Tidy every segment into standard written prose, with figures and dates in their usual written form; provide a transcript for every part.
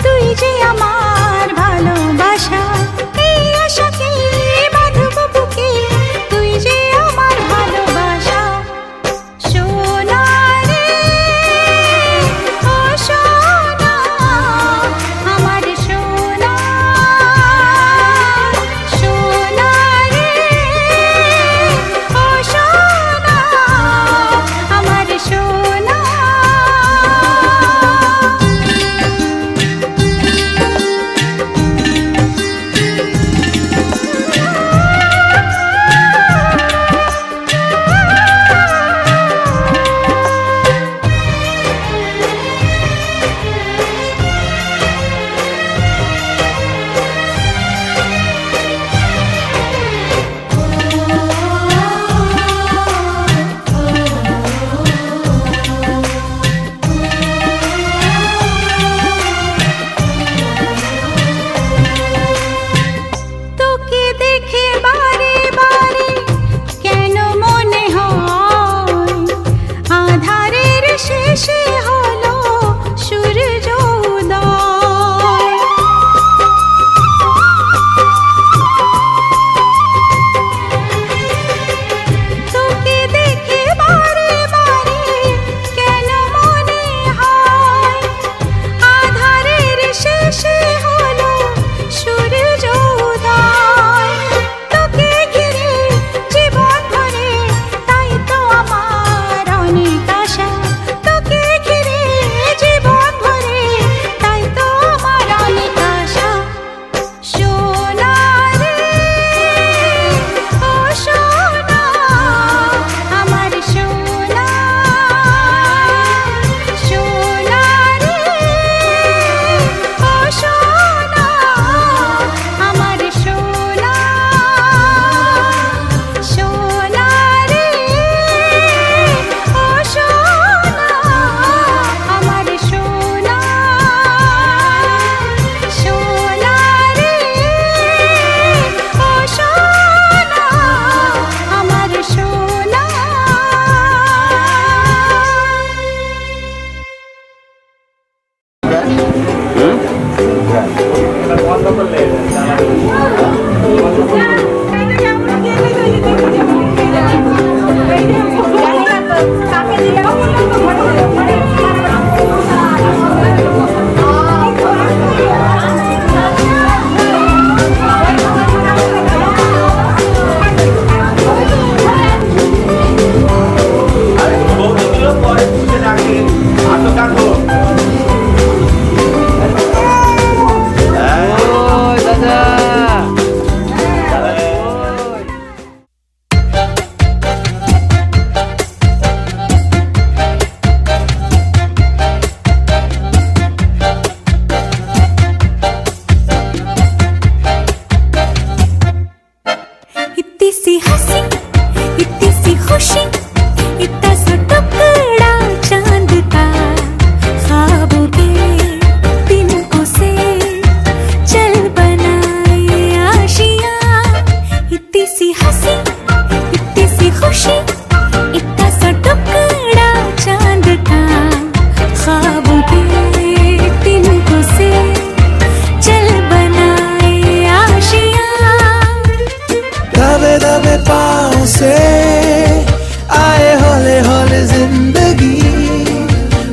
তুই যে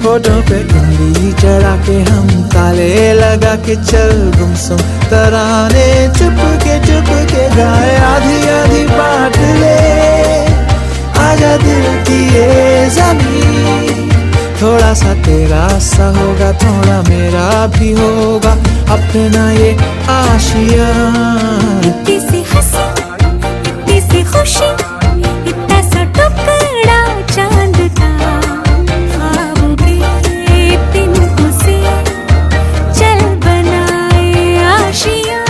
होठों पे उंगली चढ़ा के हम ताले लगा के चल गुमसुम तराने चुप के गाए आधी आधी बात ले आजा दिल की ये ज़मीं। थोड़ा सा तेरा सा होगा थोड़ा मेरा भी होगा अपना ये आशिया। इतनी सी हंसी इतनी सी खुशी इतना सा टुकड़ा चांद का ख्वाबों के तिनकों से चल बनाए आशिया।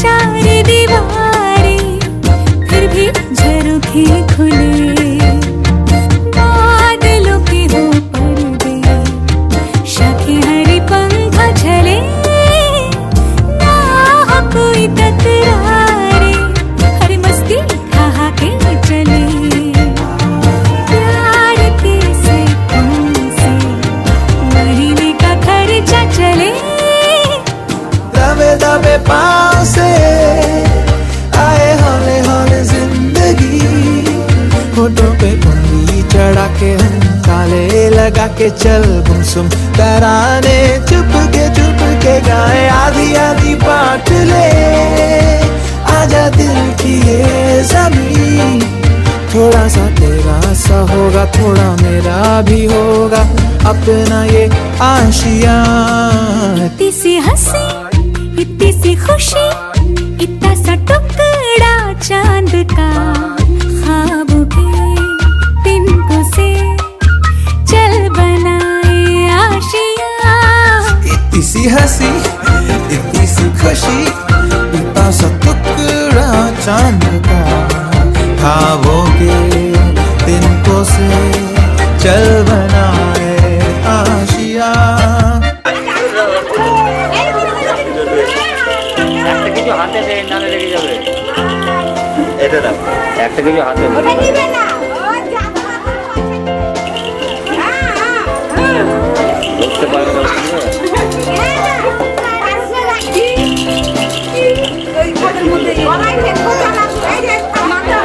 चार दीवारें फिर भी झरोखे खुले बादलों के हो पर्दे शाखें हरी पंखा झले ना हो कोई तकरारे हर मस्ती खा के चले प्यार के से तुमसे महीने का खर्चा चले। दबे दबे पाँव से आए हौले हौले जिंदगी होठों पे उंगली चढ़ा के हम ताले लगा के चल गुमसुम तराने चुप के गाए आधी आधी बात ले आजा दिल की ये ज़मीं। थोड़ा सा तेरा सा होगा थोड़ा मेरा भी होगा अपना ये आशिया। इतनी सी हंसी इतनी सी खुशी इतना सा टुकड़ा चांद का ख्वाबों के तिनकों से चल बनाए आशिया। इतनी सी हंसी इतनी सी खुशी इतना सा टुकड़ा चांद का ख्वाबों के तिनकों से चल बनाए आशिया। হাতে দে নালে লেগে যাবে এটা দাও একটা কিছু হাতে দে ওটা নিবে না ও জামা হ্যাঁ বুঝতে পারবে না এই কোটের মধ্যে গলায় ফেলবো জানা এই যে মাথা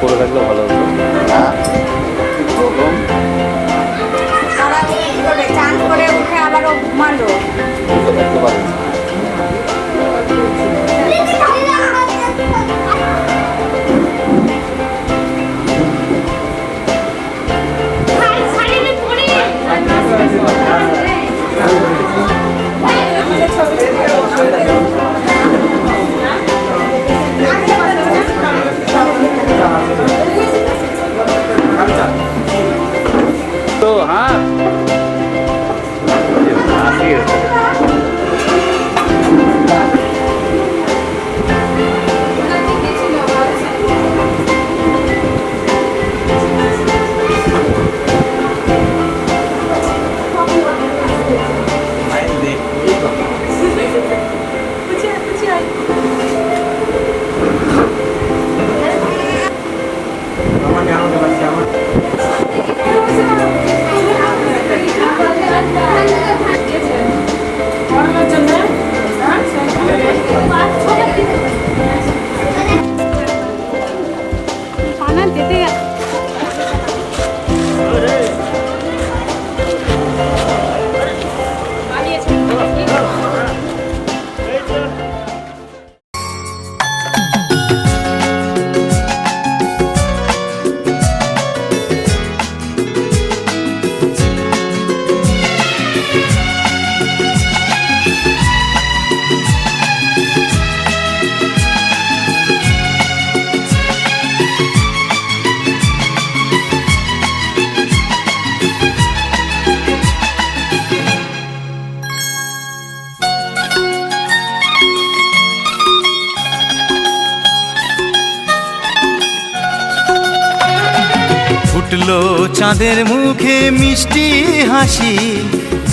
করে থাকলে ভালো হতো। চান করে উঠে আবারও ঘুমালো। দেখতে পারেন তো হ্যাঁ ফুটলো চাঁদের মুখে মিষ্টি হাসি,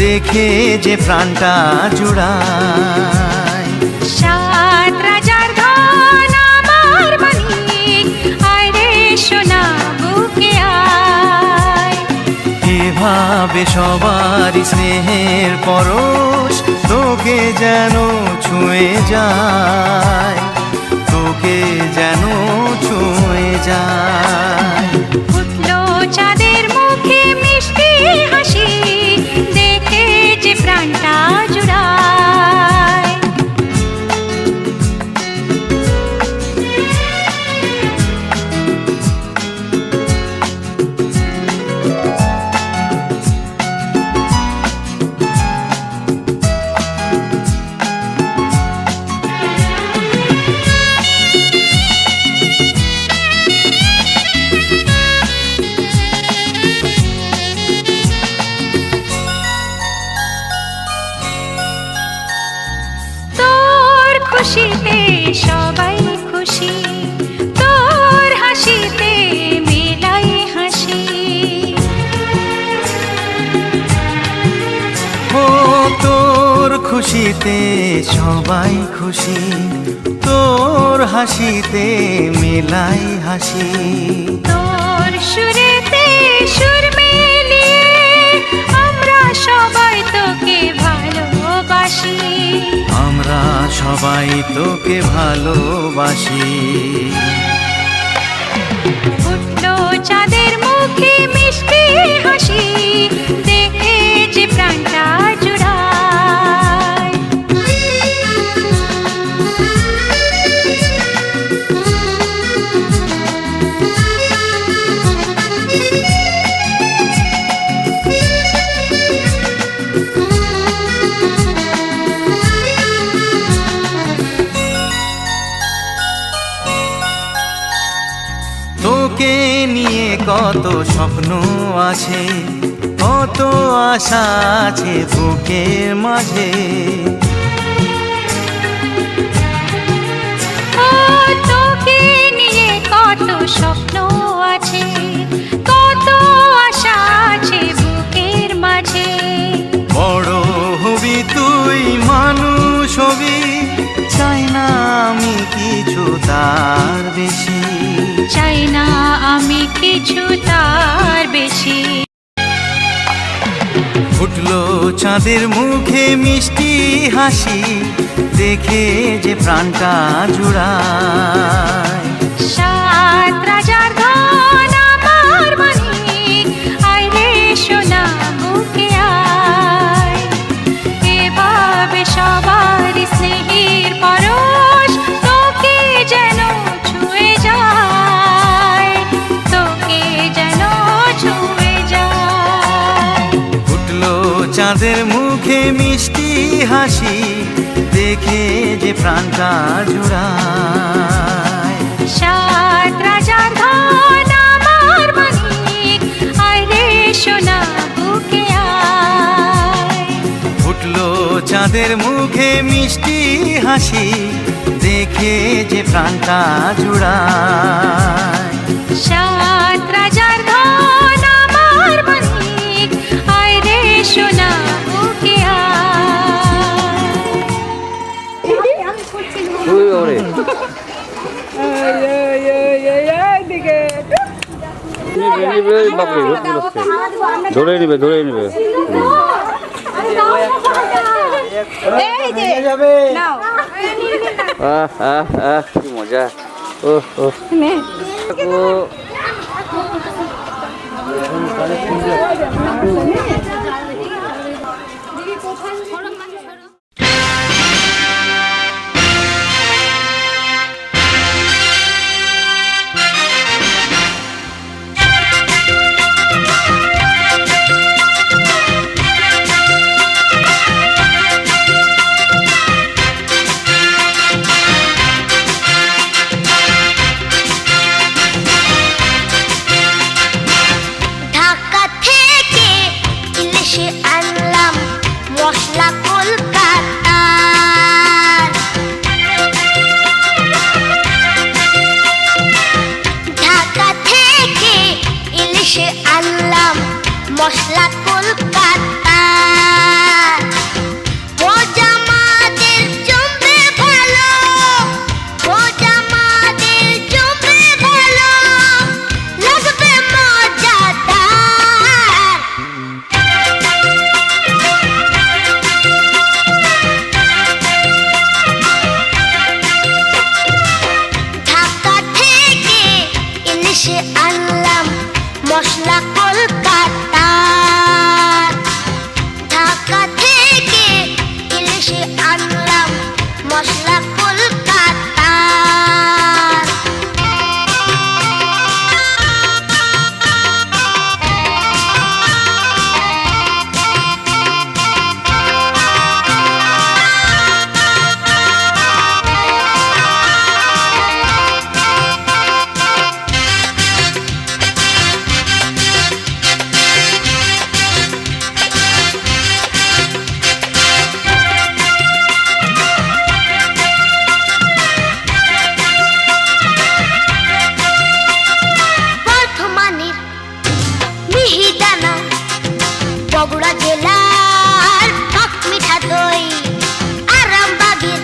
দেখে যে প্রাণটা জুড়ায়। সাত রাজার ধন আমার মানিক, আয় রে সোনা বুকে আয়। এভাবে সবার স্নেহের পরশ তোকে যেন ছুঁয়ে যায়, তোকে যেন ছুঁয়ে যায়। ফুটলো চাঁদের মুখে মিষ্টি হাসি, দেখে যে প্রাণটা জুড়ায়। খুশিতে সবাই খুশি, তোর হাসিতে মেলাই হাসি। ও তোর খুশিতে সবাই খুশি, তোর হাসিতে মেলাই হাসি। তোর সুরেতে সুর মিলিয়ে আমরা সবাই তোকে ভালোবাসি, আমরা সবাই তোকে ভালোবাসি। ফুটলো চাঁদের মুখে মিষ্টি হাসি, দেখে যে প্রাণটা জুড়ায়। তোকে নিয়ে কত স্বপ্ন আছে, কত আশা আছে বুকের মাঝে। ও তোকে নিয়ে কত স্বপ্ন আছে, কত আশা আছে বুকের মাঝে। বড় হবি তুই মানুষ হবি, চাই না আমি কিছু তার বেশি, চাই না আমি কিছু তার বেশি। ফুটলো চাঁদের মুখে মিষ্টি হাসি, দেখে যে প্রাণটা জুড়ায়। সাত রাজার চাঁদের মুখে মিষ্টি হাসি দেখে যে প্রাণটা জুড়ায়। সাত রাজার ধন আমার মানিক, আয় রে সোনা বুকে আয়। ফুটলো চাঁদের মুখে মিষ্টি হাসি দেখে যে প্রাণটা জুড়ায়। সাত রাজার ধন আমার মানিক, আয় রে সোনা বুকে আয়। তুই ওরে বাপরে ধরে নিবে ধরে নিবে। নাও কি মজা। ও ও ঢাকা থেকে ইলিশে আনলাম মশলা কলকাতার। ঢাকা থেকে ইলিশে আনলাম মশলা কলকাতার। ভোজা মাদের জমবে ভালো, ভোজা মাদের জমবে ভালো, লাগবে মজাদার। ঢাকা থেকে ইলিশে আনলাম মশলা কলকাতার। ঢাকা থেকে ইলিশে আনলাম মশলা কলকাতার। বর্ধমানের মিহিদানা, বগুড়া জেলার টক মিঠা দই, আরামবাগের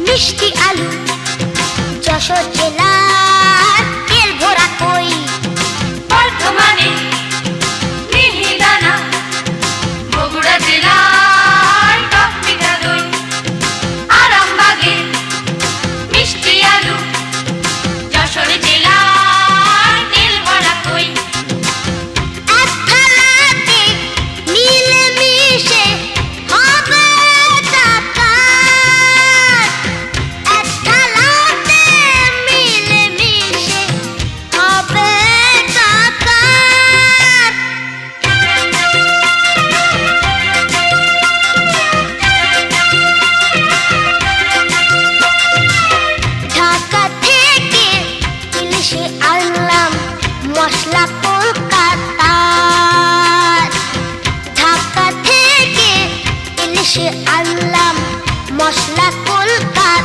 মিষ্টি আলু, যশোর জেলার তেল ভরা কই। বর্ধমানে মিহিদানা, বগুড়া জেলার টক মিঠা দই, আরামবাগে মিষ্টি আলু, যশোর জেলার তেল ভরা কই। এক থালাতে মিলে মিশে হবে একাকার। এক থালাতে মিলে মিশে হবে একাকার। ঢাকা থেকে ইলিশে আনলাম মশলা কলকাতার। ঢাকা থেকে ইলিশে আনলাম মশলা কলকাতার।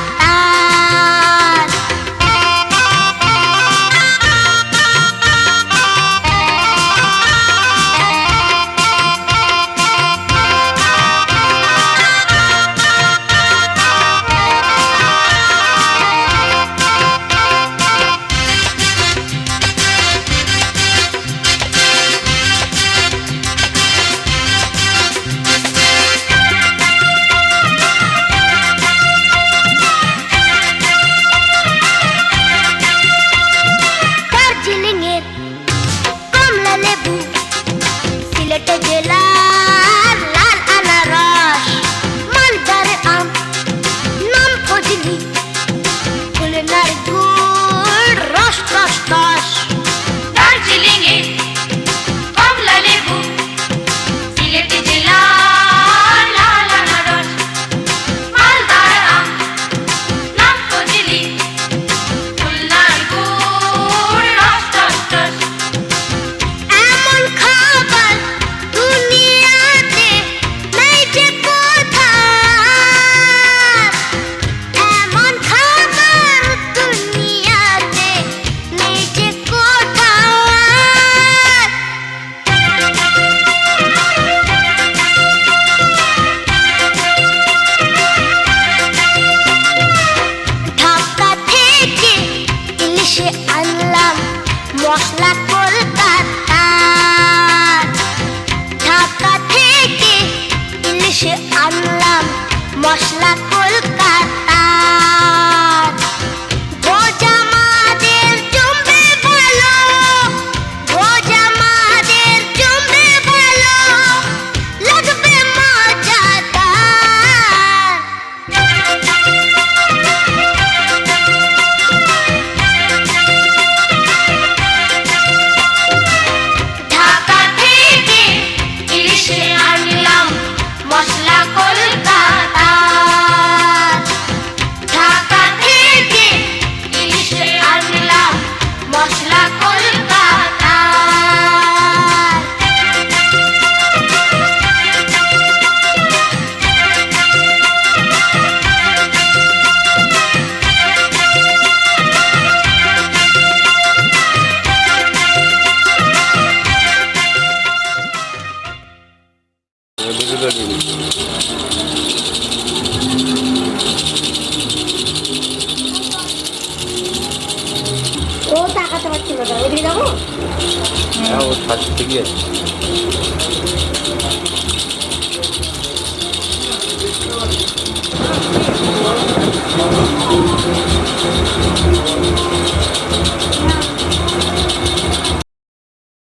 মশলা কলকাতার। ঢাকা থেকে ইলিশ আনলাম মশলা কলকাতার। ভোজা মাদের জমবে ভালো, ভোজা মাদের জমবে ভালো, লাগবে মজাদার। ঢাকা থেকে ইলিশ আনলাম মশলা কলকাতার। ঢাকা থেকে ইলিশ আনলাম মশলা কলকাতার। হ্যাঁ ও ঠিকই আছে।